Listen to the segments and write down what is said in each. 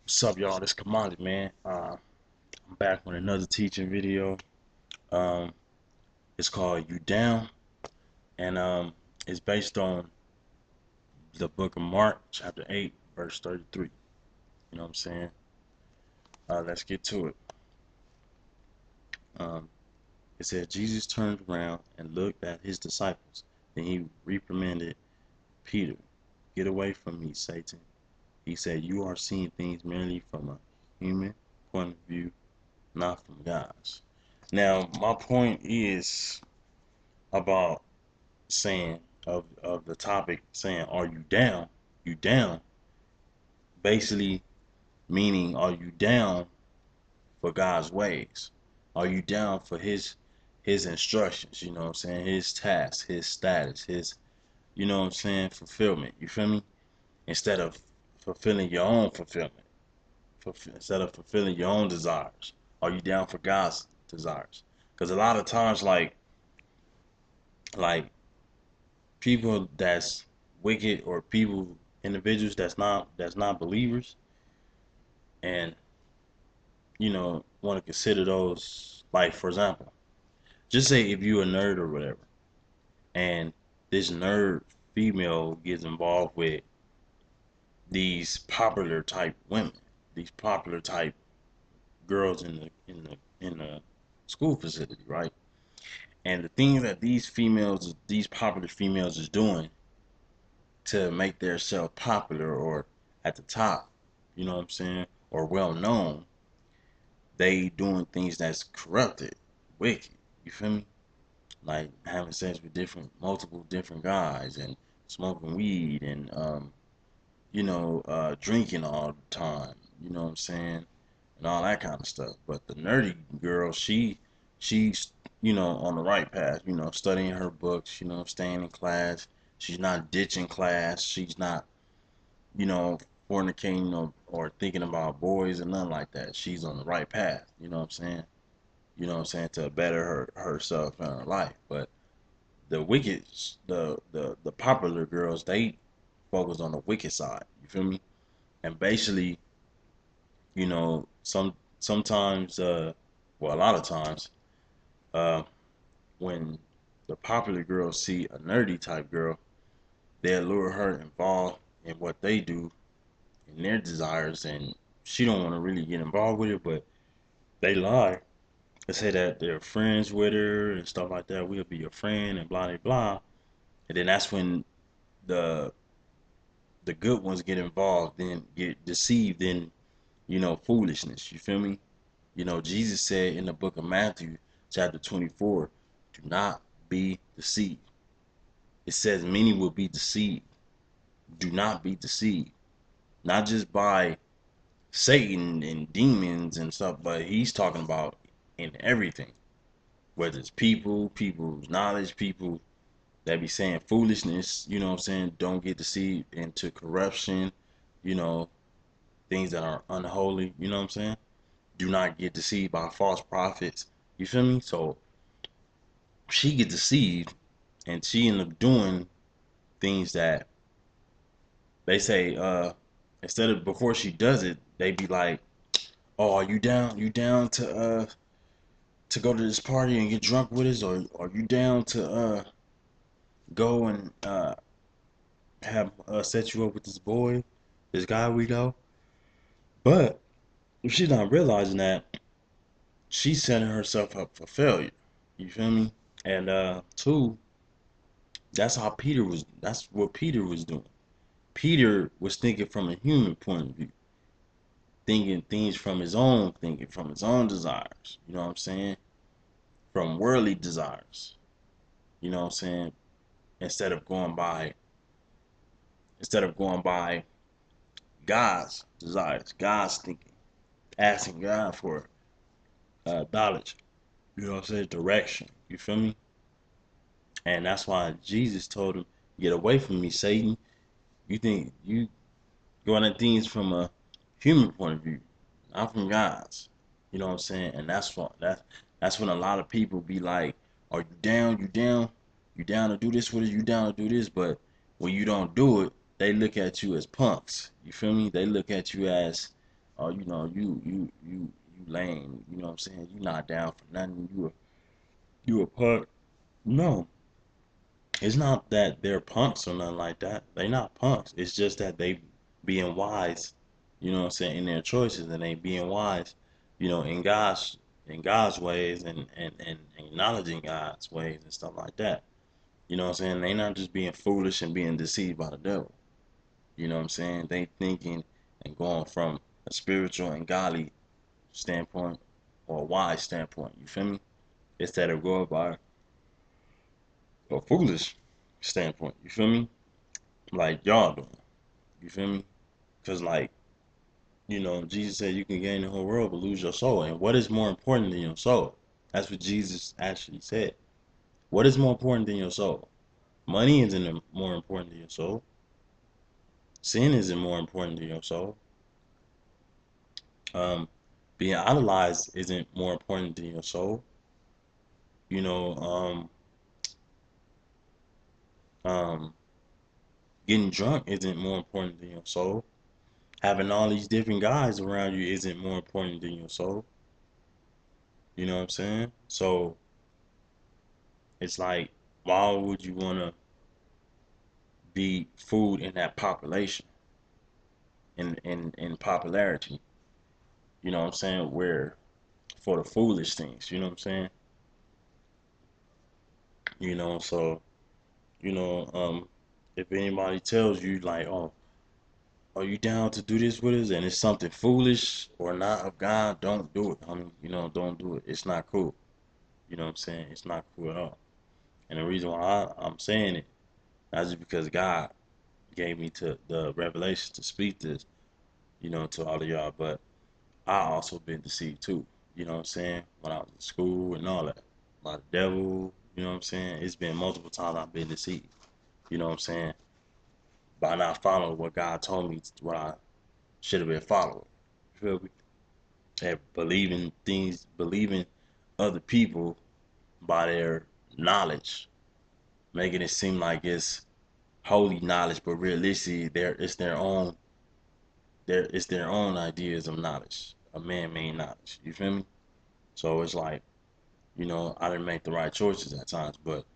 What's up, y'all? This Kamali, man. I'm back with another teaching video. Um, it's called "You Down," and it's based on the book of Mark, chapter 8, verse 33. You know what I'm saying? Let's get to it. Um, it said Jesus turned around and looked at his disciples. Then he reprimanded Peter, "Get away from me, Satan." He said, "You are seeing things merely from a human point of view, not from God's." Now, my point is about saying of the topic saying, are you down? You down, basically meaning, are you down for God's ways? Are you down for his instructions? You know what I'm saying? His tasks, his status, his, you know what I'm saying, fulfillment. You feel me? Instead of fulfilling your own fulfillment, instead of fulfilling your own desires, are you down for God's desires? Because a lot of times, like people that's wicked, or people, individuals that's not believers, and want to consider those, like, for example, just say if you a nerd or whatever, and this nerd female gets involved with these popular type women, these popular type girls in the school facility, right? And the things that these popular females is doing to make themselves popular or at the top, you know what I'm saying, or well known, they doing things that's corrupted, wicked. You feel me? Like having sex with multiple different guys, and smoking weed, and drinking all the time. You know what I'm saying, and all that kind of stuff. But the nerdy girl, she's on the right path. Studying her books. Staying in class. She's not ditching class. She's not you know, fornicating, or thinking about boys and nothing like that. She's on the right path. You know what I'm saying? To better herself in her life. But the wicked, the popular girls, they focus on the wicked side. You feel me? And basically, sometimes, well, a lot of times, uh, when the popular girls see a nerdy type girl, they lure her involved in what they do and their desires, and she don't want to really get involved with it, but they lie. They say that they're friends with her and stuff like that. We'll be your friend and blah blah blah. And then that's when the the good ones get involved, then get deceived in foolishness. You feel me? Jesus said in the book of Matthew, chapter 24, do not be deceived. It says many will be deceived. Do not be deceived. Not just by Satan and demons and stuff, but he's talking about in everything. Whether it's people's knowledge, people that be saying foolishness, you know what I'm saying, don't get deceived into corruption, you know, things that are unholy, you know what I'm saying? Do not get deceived by false prophets. You feel me? So she get deceived, and she end up doing things that they say, instead of, before she does it, they be like, oh, are you down? You down to go to this party and get drunk with us, or are you down to go and have set you up with this boy, this guy we know? But if she's not realizing that, she's setting herself up for failure. You feel me? And two, that's what Peter was doing. Peter was thinking from a human point of view, thinking things from his own thinking, from his own desires. You know what I'm saying? From worldly desires. You know what I'm saying? Instead of going by God's desires, God's thinking, asking God for knowledge. You know what I'm saying? Direction. You feel me? And that's why Jesus told him, "Get away from me, Satan. You think you going at things from a human point of view, not from God's." You know what I'm saying? And that's when a lot of people be like, "Are you down? You down? You down to do this with us? You down to do this?" But when you don't do it, they look at you as punks. You feel me? They look at you as oh, you lame. You know what I'm saying? You not down for nothing. You a punk. No, it's not that they're punks or nothing like that. They not punks. It's just that they being wise, you know what I'm saying, in their choices, and they being wise, in God's ways, and acknowledging God's ways and stuff like that. You know what I'm saying? They not just being foolish and being deceived by the devil. You know what I'm saying? They thinking and going from a spiritual and godly standpoint or a wise standpoint. You feel me? Instead of going by a foolish standpoint. You feel me? Like y'all doing. You feel me? Because, like, Jesus said you can gain the whole world but lose your soul. And what is more important than your soul? That's what Jesus actually said. What is more important than your soul? Money isn't more important than your soul. Sin isn't more important than your soul. Um, Being idolized isn't more important than your soul. You know, um, getting drunk isn't more important than your soul. Having all these different guys around you isn't more important than your soul. You know what I'm saying? So it's like, why would you want to be food in that population, in popularity? You know what I'm saying? Where for the foolish things, you know what I'm saying? So you know, um, if anybody tells you like, oh, are you down to do this with us, and it's something foolish or not of God, don't do it. Don't do it. It's not cool. You know what I'm saying? It's not cool at all. And the reason why I'm saying it, not just because God gave me to the revelation to speak this, to all of y'all, but I also been deceived too. You know what I'm saying? When I was in school and all that. By the devil, you know what I'm saying? It's been multiple times I've been deceived. You know what I'm saying? By not following what God told me what I should have been following. You feel me? And believing other people by their knowledge, making it seem like it's holy knowledge, but realistically, it's their own ideas of knowledge, a man-made knowledge. You feel me? So it's like, I didn't make the right choices at times, but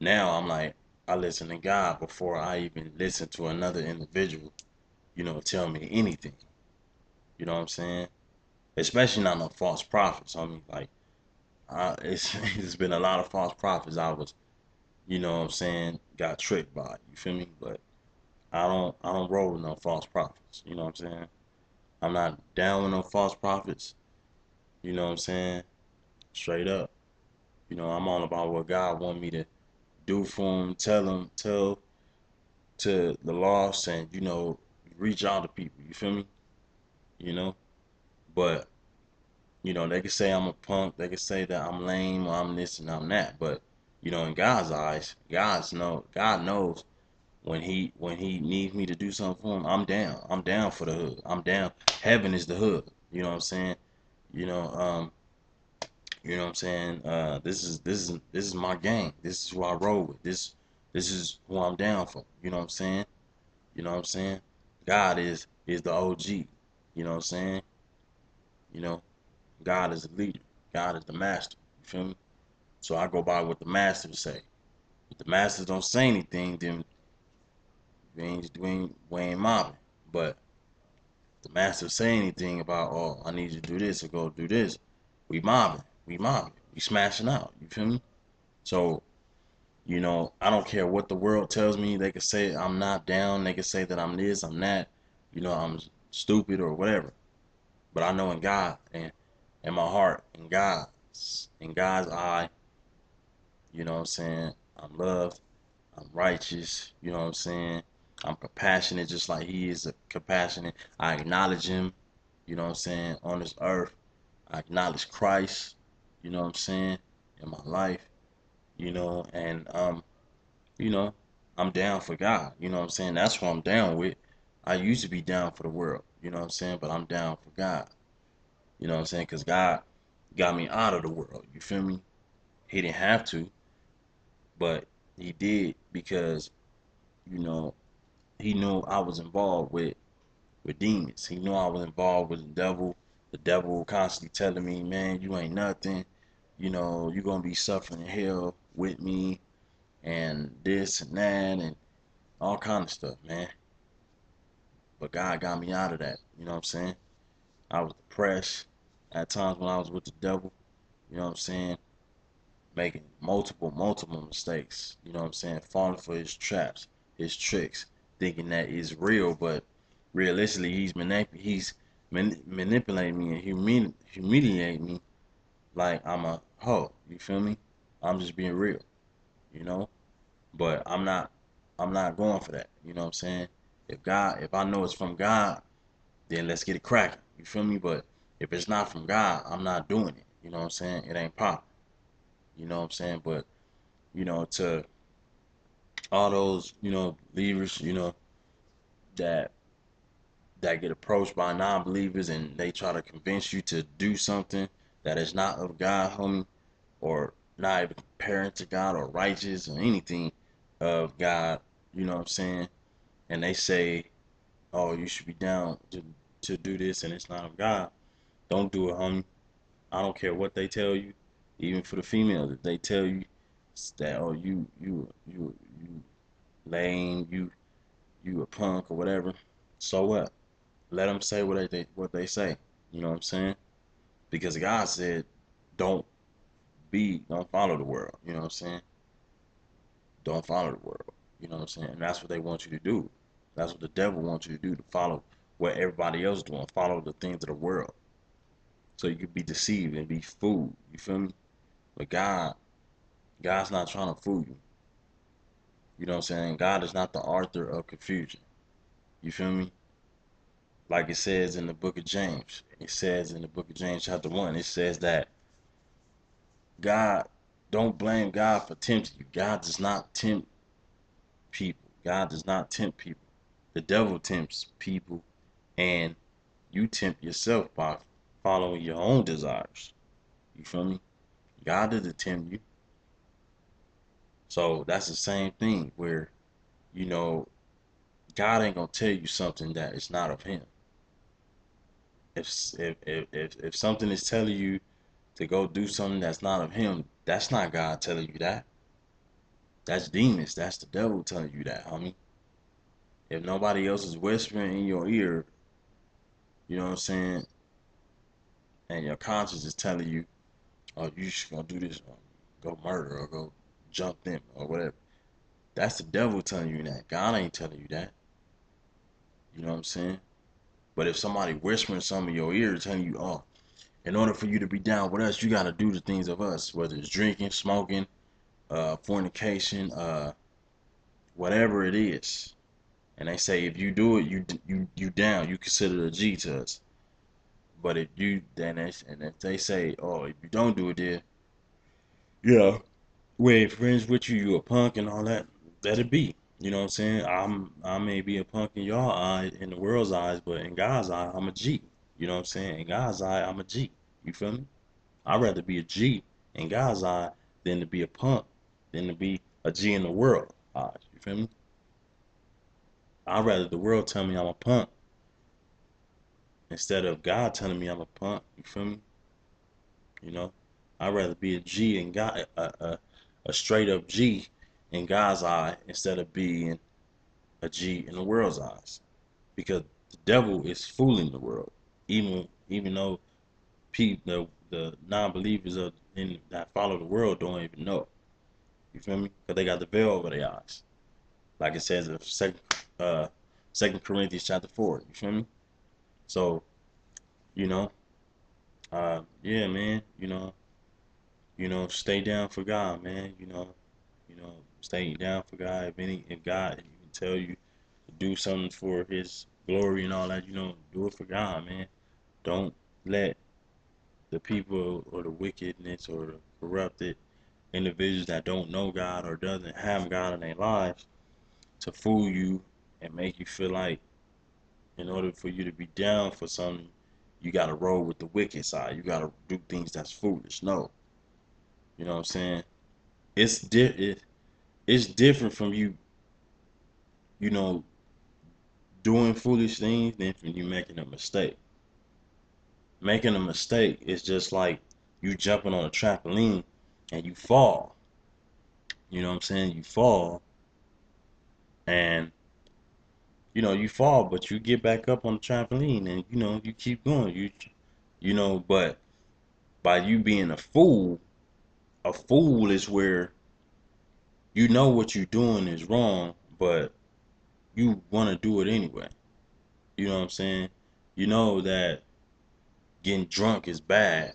now I'm like, I listen to God before I even listen to another individual, tell me anything. You know what I'm saying? Especially not no false prophets. I mean, like, it's it's been a lot of false prophets I was, what I'm saying, got tricked by. You feel me? But I don't roll with no false prophets. You know what I'm saying? I'm not down with no false prophets. You know what I'm saying? Straight up. I'm all about what God want me to do for him, tell to the lost, and reach out to people. You feel me? You know, but they could say I'm a punk. They could say that I'm lame or I'm this and I'm that. But in God's eyes, God knows when he needs me to do something for him. I'm down. I'm down for the hood. I'm down. Heaven is the hood. You know what I'm saying? You know, um, you know what I'm saying? This is my gang. This is who I roll with. This is who I'm down for. You know what I'm saying? You know what I'm saying? God is the OG. You know what I'm saying? You know, God is the leader. God is the master. You feel me? So I go by what the masters say. If the masters don't say anything, then we ain't mobbing. But if the masters say anything about, oh, I need you to do this or go do this, we mobbing. We mobbing. We smashing out. You feel me? So I don't care what the world tells me. They could say I'm not down. They could say that I'm this, I'm that. I'm stupid or whatever. But I know in God and in my heart, in God's eye, what I'm saying, I'm loved, I'm righteous, what I'm saying, I'm compassionate just like he is compassionate. I acknowledge him, what I'm saying, on this earth. I acknowledge Christ, what I'm saying, in my life, and you know, I'm down for God, what I'm saying? That's what I'm down with. I used to be down for the world, what I'm saying, but I'm down for God. You know what I'm saying? Because God got me out of the world. You feel me? He didn't have to, but he did because, you know, he knew I was involved with with demons. He knew I was involved with the devil. The devil constantly telling me, man, you ain't nothing. You know, you're gonna be suffering in hell with me and this and that and all kind of stuff, man. But God got me out of that. You know what I'm saying? I was depressed at times when I was with the devil. You know what I'm saying? Making multiple mistakes. You know what I'm saying? Falling for his traps, his tricks, thinking that is real, but realistically, manipulating me and humiliating me like I'm a hoe. You feel me? I'm just being real, you know. But I'm not going for that. You know what I'm saying? If I know it's from God, then let's get it cracking. You feel me? But if it's not from God, I'm not doing it. You know what I'm saying? It ain't pop. You know what I'm saying? But to all those, believers, that get approached by non-believers and they try to convince you to do something that is not of God, homie, or not even comparing to God or righteous or anything of God, you know what I'm saying? And they say, oh, you should be down to do this and it's not of God. Don't do it, homie. I don't care what they tell you, even for the females, if they tell you that, oh, you lame, you a punk or whatever. So what? Let them say what they say. You know what I'm saying? Because God said, don't don't follow the world. You know what I'm saying? Don't follow the world. You know what I'm saying? And that's what they want you to do. That's what the devil wants you to do, to follow what everybody else is doing, follow the things of the world. So you can be deceived and be fooled. You feel me? But God's not trying to fool you. You know what I'm saying? God is not the author of confusion. You feel me? Like it says in the book of James. It says in the book of James, chapter 1, it says that God, don't blame God for tempting you. God does not tempt people. God does not tempt people. The devil tempts people, and you tempt yourself by following your own desires. You feel me? God doesn't tempt you. So that's the same thing where, you know, God ain't gonna tell you something that is not of Him. If something is telling you to go do something that's not of Him, that's not God telling you that. That's demons. That's the devil telling you that, homie. If nobody else is whispering in your ear, you know what I'm saying, and your conscience is telling you, oh, you should go do this, or go murder, or go jump them, or whatever. That's the devil telling you that. God ain't telling you that. You know what I'm saying? But if somebody whispering something in your ear telling you, oh, in order for you to be down with us, you got to do the things of us, whether it's drinking, smoking, fornication, whatever it is. And they say if you do it, you down. You consider a G to us. But if you then and if they say, oh, if you don't do it, then yeah, we ain't friends with you. You a punk and all that. Let it be. You know what I'm saying? I may be a punk in your eye, in the world's eyes, but in God's eye, I'm a G. You know what I'm saying? In God's eye, I'm a G. You feel me? I'd rather be a G in God's eye than to be a punk, than to be a G in the world eyes. You feel me? I'd rather the world tell me I'm a punk instead of God telling me I'm a punk. You feel me? You know, I'd rather be a G in God, a straight up G in God's eye instead of being a G in the world's eyes, because the devil is fooling the world, even though the non-believers that follow the world don't even know. You feel me? Because they got the veil over their eyes, like it says in uh, Second Corinthians chapter 4. You feel me? So you know, yeah, man. Stay down for God, man. Stay down for God. If God even tell you to do something for His glory and all that, do it for God, man. Don't let the people or the wickedness or the corrupted individuals that don't know God or doesn't have God in their lives to fool you and make you feel like in order for you to be down for something, you gotta roll with the wicked side. You gotta do things that's foolish. No, you know what I'm saying? It's different from you know, doing foolish things than from you making a mistake. Making a mistake is just like you jumping on a trampoline and you fall. You know what I'm saying? You fall and you fall, but you get back up on the trampoline and you keep going. But by you being a fool is where you know what you're doing is wrong, but you want to do it anyway. You know what I'm saying? You know that getting drunk is bad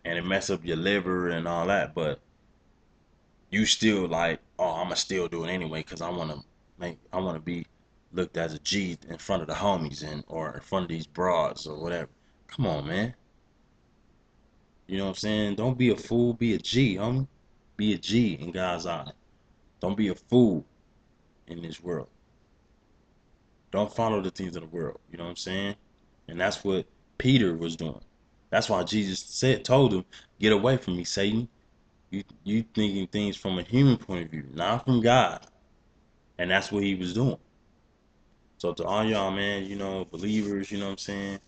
and it mess up your liver and all that, but you still like, oh, I'ma still do it anyway because I want to be looked as a G in front of the homies and or in front of these broads or whatever. Come on, man. You know what I'm saying? Don't be a fool, be a G, homie. Be a G in God's eye. Don't be a fool in this world. Don't follow the things of the world. You know what I'm saying? And that's what Peter was doing. That's why Jesus told him, "Get away from me, Satan. You thinking things from a human point of view, not from God." And that's what he was doing. So to all y'all, man, believers, you know what I'm saying,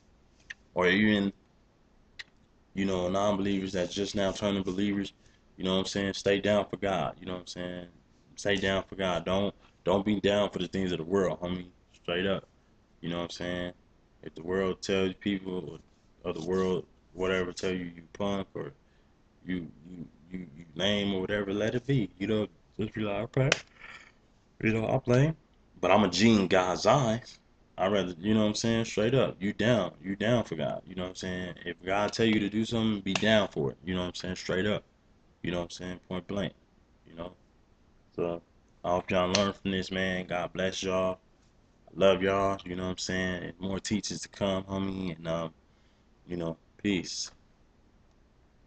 or even non-believers that just now turning believers, you know what I'm saying, stay down for God. You know what I'm saying, stay down for God. Don't be down for the things of the world, homie. Straight up. You know what I'm saying? If the world tells people or the world whatever tell you you punk or you lame or whatever, let it be. Just be like, okay, I'll play. But I'm a G in God's eyes. I rather, you know what I'm saying, straight up. You down for God. You know what I'm saying? If God tell you to do something, be down for it. You know what I'm saying, straight up. You know what I'm saying, point blank. You know. So I hope y'all learn from this, man. God bless y'all. I love y'all. You know what I'm saying. And more teachers to come, homie. And peace.